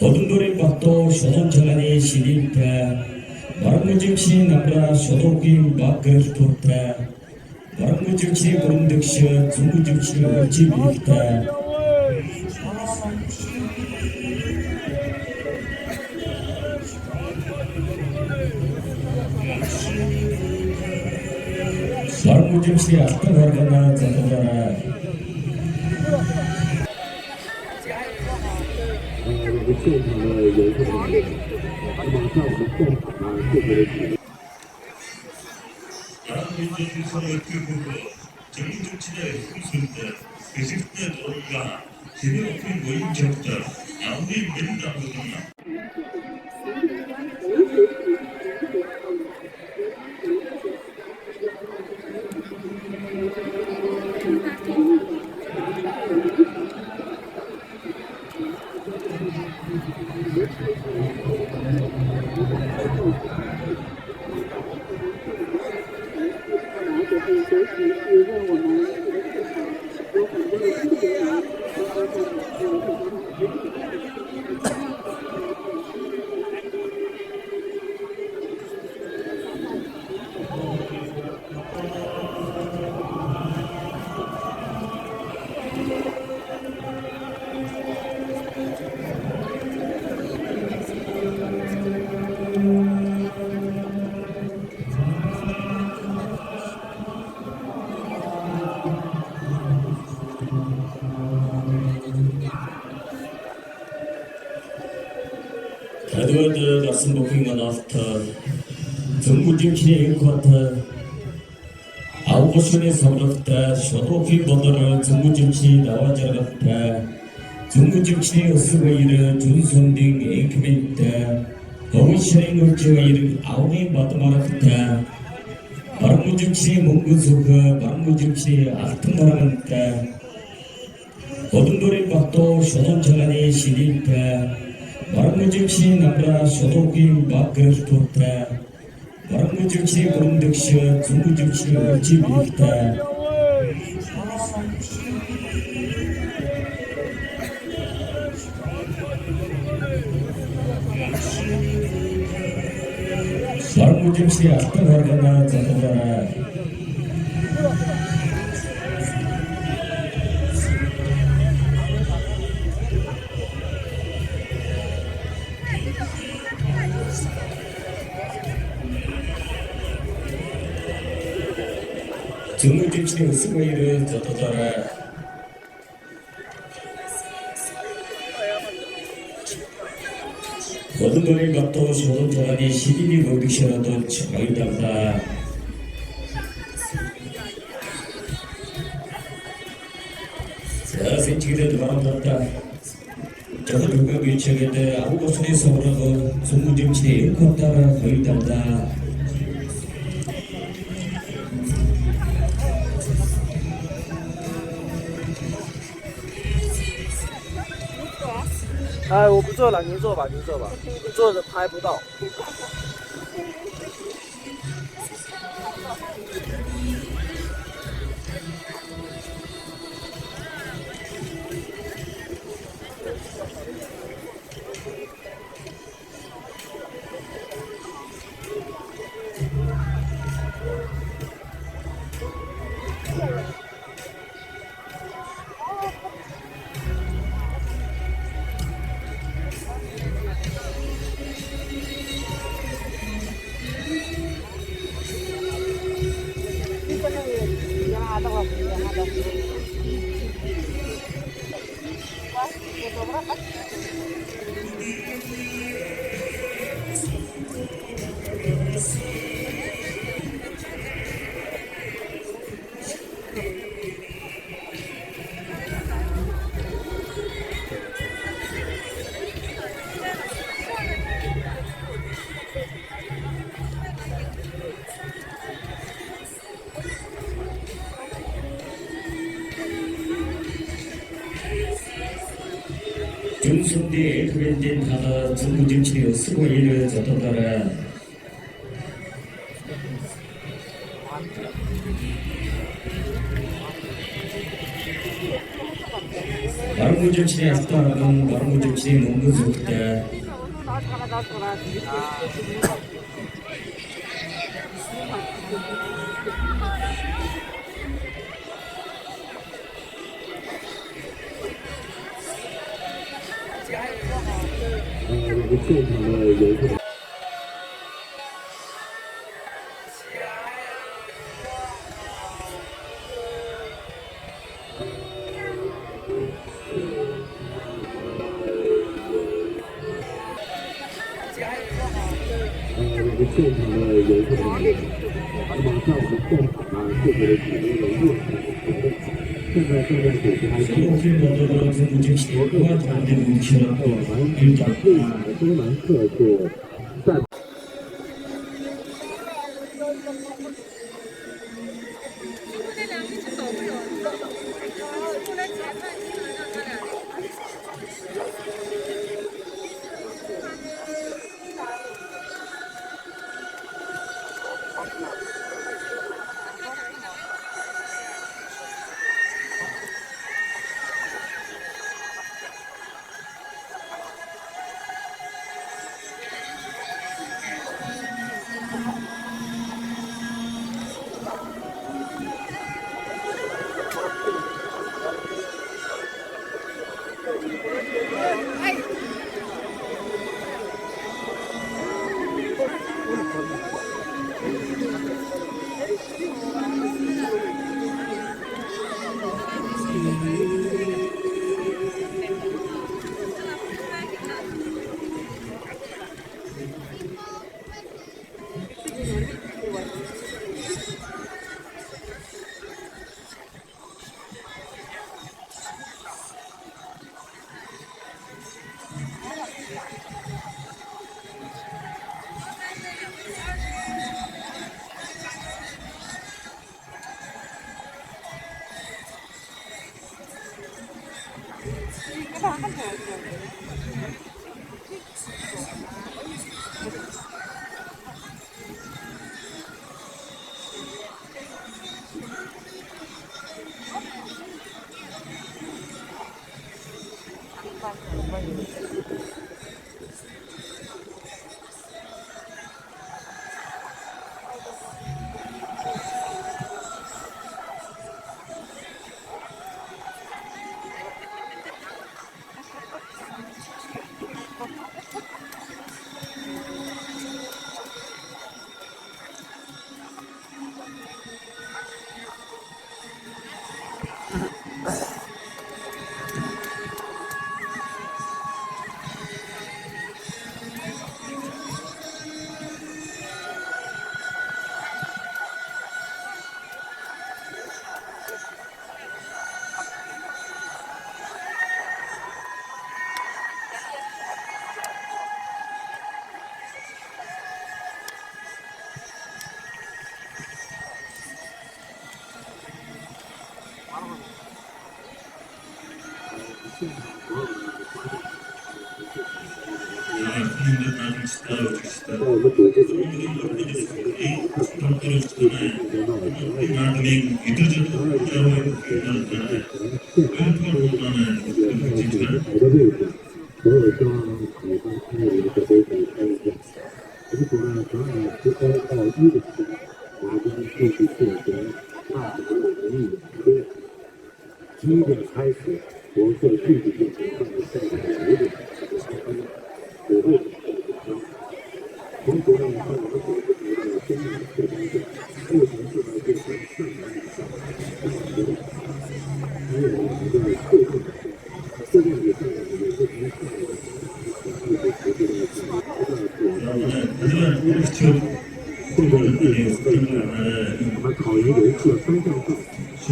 어둠돌이 밥도 쇼돈철라니 시리타 마랑무증시 남라 쇼도긴 바크르토타 마랑무증시 그rum득시 중무증시 얼지비리타 마랑무증시 아스타가르가나 자타자라 现场的游客朋友们，马上我们现场呢特别的紧张。 Edward Larsen booking one after Jungujimchi quarter Augustine Sabrata, Shotoki Bodor, Jungujimchi, Dawajarata, Jungujimchi, Suvair, Junsunding, Ekmita, Howisharing Urjuair, Auni Batamarakta, Baramujimchi, Munguzuka, Baramujimchi, Artumaramanta, Odunduri Bato, Shotonchalani, Shidita, 마랑무증시 남라 쇼도긴 바크르토타 마랑무증시 그rum득시 중무증시 얼지비리타 마랑무증시 아스타가르가나 자타자라 중무증시 스웨이르 저토자라 어둠돌이 밥도 쇼돈철라니 시디니 거기셔라도 처이담다 자 생치기대 바람답다 저도 누가 위치하게 아무것을 서울하고 중무증시 컸다라 거이담다哎，我不做了，您做吧，您做吧，坐着拍不到。중순대 그랜딘 하나 중무증치 스고이르 저토다라 정치의 스타는 마른 정치의 농구 좋다.我们现场的游客。我们现场的游客朋友们，马上我们现场各国的主流人物现在正在举行中国정치의 과정의 뭉치는 最早的东南特是在。7点开始，国会具体的情况在9点我会从国内看我们组织的生命特征是目前正在进行上海以上还有我们的特定的特定以上的也是从上海我们考研游客3项上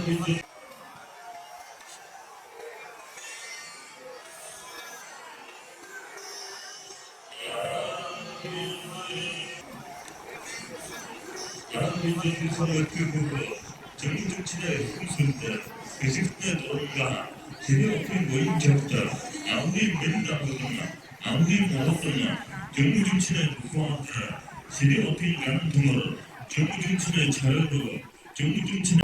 대한민국의 교부로 정의정치의 후순대 그10대 노동가 제대로 모임 적자 아무리 맨다거나 아무리 못하거나 정의정치의 누구한테 시대 어떻게 가는 동안 정의정치의 자유로 정의정치의